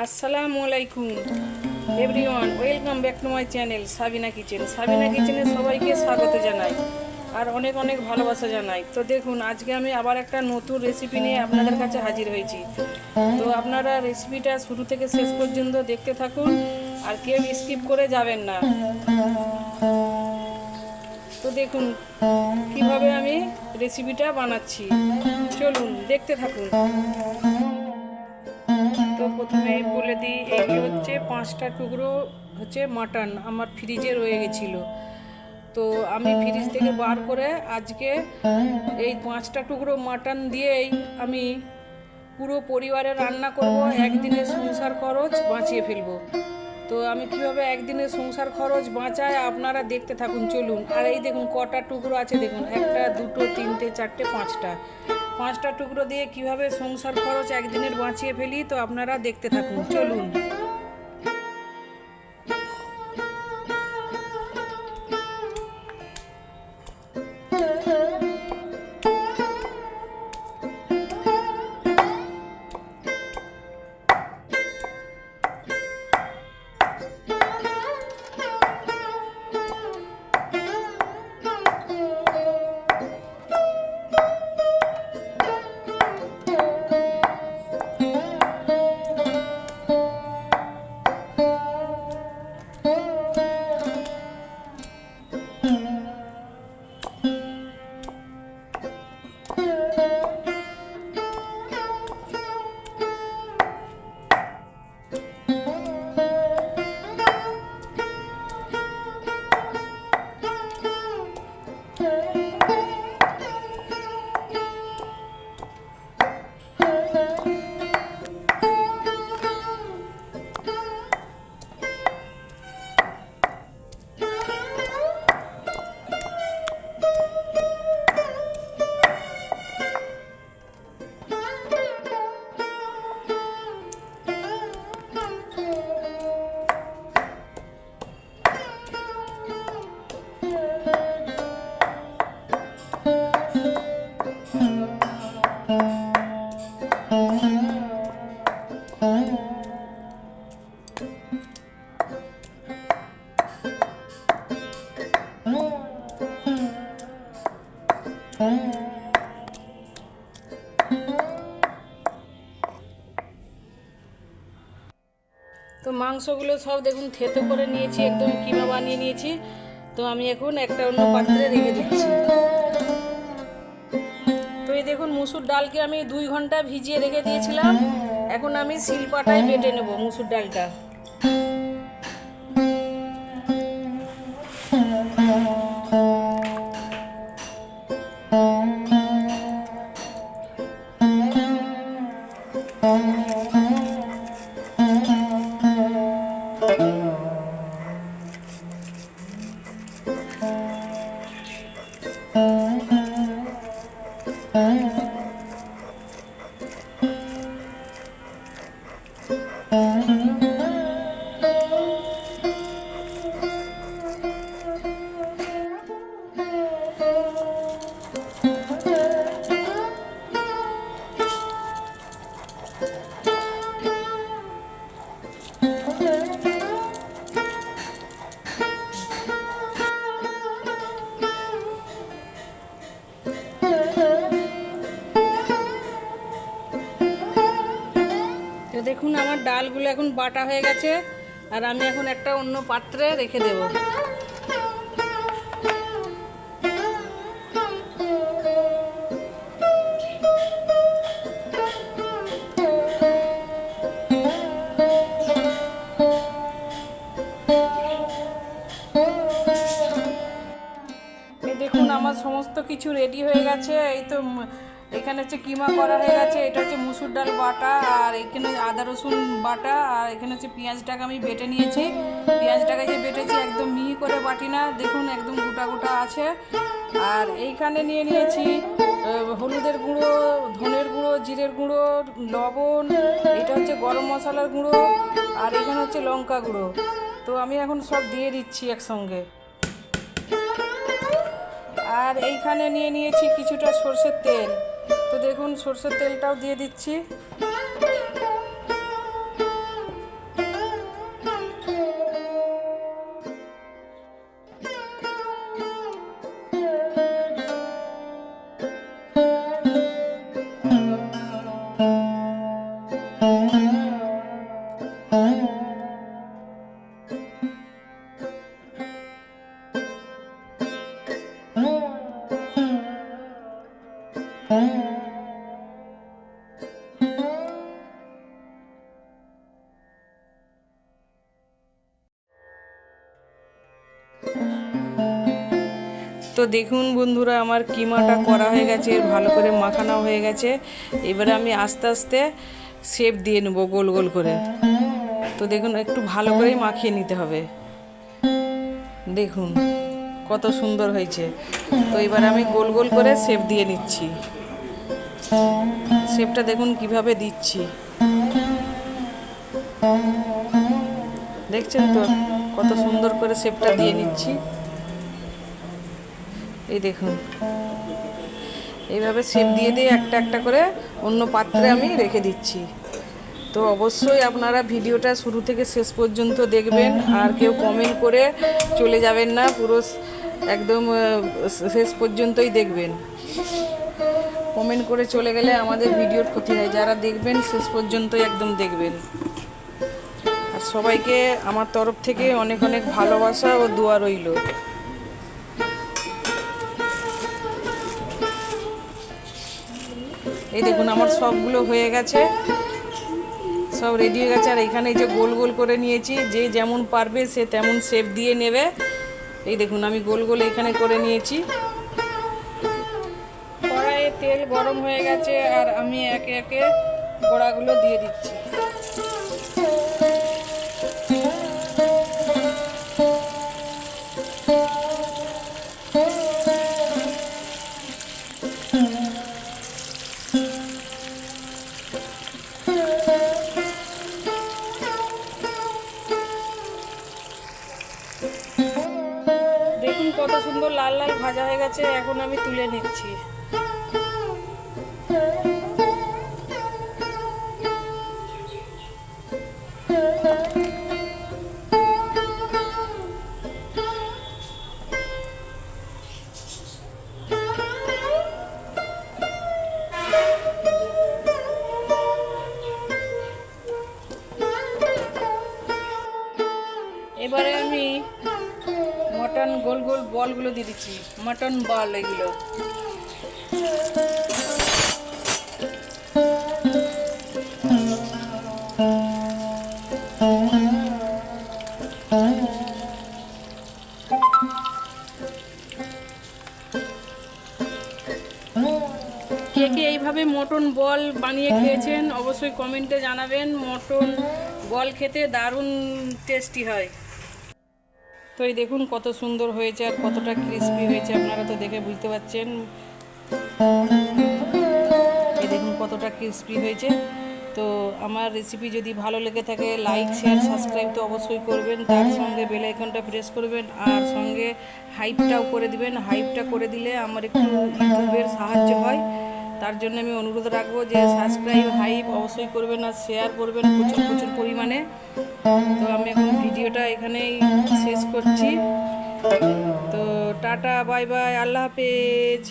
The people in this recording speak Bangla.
আসসালামু আলাইকুম everyone, welcome back to my channel Sabina kitchen. Sabina কিচেনে সবাইকে স্বাগত জানাই আর অনেক অনেক ভালোবাসা জানাই। তো দেখুন, আজকে আমি আবার একটা নতুন রেসিপি নিয়ে আপনাদের কাছে হাজির হয়েছি। তো আপনারা রেসিপিটা শুরু থেকে শেষ পর্যন্ত দেখতে থাকুন আর কেউ স্কিপ করে যাবেন না। তো দেখুন কিভাবে আমি রেসিপিটা বানাচ্ছি, চলুন দেখতে থাকুন। তো প্রথমে বলে দিই, এইগুলো হচ্ছে 5টা টুকরো হচ্ছে মাটন আমার ফ্রিজে রয়ে গেছিলো। তো আমি ফ্রিজ থেকে বার করে আজকে এই 5টা টুকরো মাটন দিয়েই আমি পুরো পরিবারের রান্না করব, একদিনের সংসার খরচ বাঁচিয়ে ফেলবো। তো আমি কিভাবে একদিনের সংসার খরচ বাঁচাই আপনারা দেখতে থাকুন, চলুন। আর এই দেখুন কটা টুকরো আছে, দেখুন 1, 2, 3, 4, 5টা টুকরো দিয়ে কিভাবে সংসার খরচ একদিনের বাঁচিয়ে ফেলি, তো আপনারা দেখতে থাকুন, চলুন। তো মাংসগুলো সব দেখুন থেতো করে নিয়েছি, একদম কিমা বানিয়ে নিয়েছি। তো আমি এখন একটা অন্য পাত্রে রেখে দিচ্ছি। তো এই দেখুন মুসুর ডালকে আমি 2 ঘন্টা ভিজিয়ে রেখে দিয়েছিলাম। এখন আমি শিলপাটায় বেটে নেব মুসুর ডালটা। তো দেখুন আমার ডালগুলো এখন বাটা হয়ে গেছে, আর আমি এখন একটা অন্য পাত্রে রেখে দেব। এই দেখুন আমার সমস্ত কিছু রেডি হয়ে গেছে। এই তো এখানে হচ্ছে কিমা করা হয়ে গেছে, এটা হচ্ছে মুসুর ডাল বাটা, আর এখানে আদা রসুন বাটা, আর এখানে হচ্ছে পেঁয়াজটাকে আমি বেটে নিয়েছি। পেঁয়াজটাকে যে বেটেছি একদম মিহি করে বাটি না, দেখুন একদম গোটা গোটা আছে। আর এইখানে নিয়ে নিয়েছি হলুদের গুঁড়ো, ধনের গুঁড়ো, জিরের গুঁড়ো, লবণ, এটা হচ্ছে গরম মশলার গুঁড়ো, আর এখানে হচ্ছে লঙ্কা গুঁড়ো। তো আমি এখন সব দিয়ে দিচ্ছি একসঙ্গে। আর এইখানে নিয়ে নিয়েছি কিছুটা সরষের তেল। তো দেখুন সরষের তেলটাও দিয়ে দিচ্ছি। তো দেখুন বন্ধুরা, আমার কিমাটা করা হয়ে গেছে, ভালো করে মাখানো হয়ে গেছে। এবারে আমি আস্তে আস্তে শেপ দিয়ে নেব গোল গোল করে। তো দেখুন একটু ভালো করেই মাখিয়ে নিতে হবে। দেখুন কত সুন্দর হয়েছে। তো এবার আমি গোল গোল করে শেপ দিয়ে নিচ্ছি। শেপটা দেখুন কিভাবে দিচ্ছি, দেখছেন তো কত সুন্দর করে শেপটা দিয়ে নিচ্ছি। এই দেখুন এইভাবে শেপ দিয়ে দিয়ে একটা একটা করে অন্য পাত্রে আমি রেখে দিচ্ছি। তো অবশ্যই আপনারা ভিডিওটা শুরু থেকে শেষ পর্যন্ত দেখবেন, আর কেউ কমেন্ট করে চলে যাবেন না, পুরো একদম শেষ পর্যন্তই দেখবেন। কমেন্ট করে চলে গেলে আমাদের ভিডিওর ক্ষতি হয়। যারা দেখবেন শেষ পর্যন্তই একদম দেখবেন। আর সবাইকে আমার তরফ থেকে অনেক অনেক ভালোবাসা ও দোয়া রইল। এই দেখুন আমার সবগুলো হয়ে গেছে, সব রেডি হয়ে গেছে। আর এখানে এই যে গোল গোল করে নিয়েছি, যে যেমন পারবে সে তেমন শেপ দিয়ে নেবে। এই দেখুন আমি গোল গোল এখানে করে নিয়েছি। কড়াইয়ে তেল গরম হয়ে গেছে, আর আমি একে একে বড়াগুলো দিয়ে দিচ্ছি। দেখুন কত সুন্দর লাল লাল ভাজা হয়ে গেছে। এখন আমি তুলে নিচ্ছি। এবারে আমি মটন গোল গোল বলগুলো দিয়ে দিচ্ছি, মটন বল এগুলো। কে কে এইভাবে মটন বল বানিয়ে খেয়েছেন অবশ্যই কমেন্টে জানাবেন। মটন বল খেতে দারুণ টেস্টি হয়। তো এই দেখুন কত সুন্দর হয়েছে আর কতটা ক্রিস্পি হয়েছে, আপনারা তো দেখে বুঝতে পারছেন। এই দেখুন কতটা ক্রিস্পি হয়েছে। তো আমার রেসিপি যদি ভালো লেগে থাকে লাইক শেয়ার সাবস্ক্রাইব তো অবশ্যই করবেন, তার সঙ্গে বেল আইকনটা প্রেস করবেন, আর সঙ্গে হাইপটাও করে দিবেন। হাইপটা করে দিলে আমার একটু ইউটিউবের সাহায্য হয়। তার জন্য আমি অনুরোধ রাখবো যে সাবস্ক্রাইব হাইপ অবশ্যই করবেন, আর শেয়ার করবেন প্রচুর প্রচুর পরিমাণে। তো আমি এখন ভিডিওটা এখানেই শেষ করছি। তো টাটা, বাই বাই, আল্লাহ হাফেজ।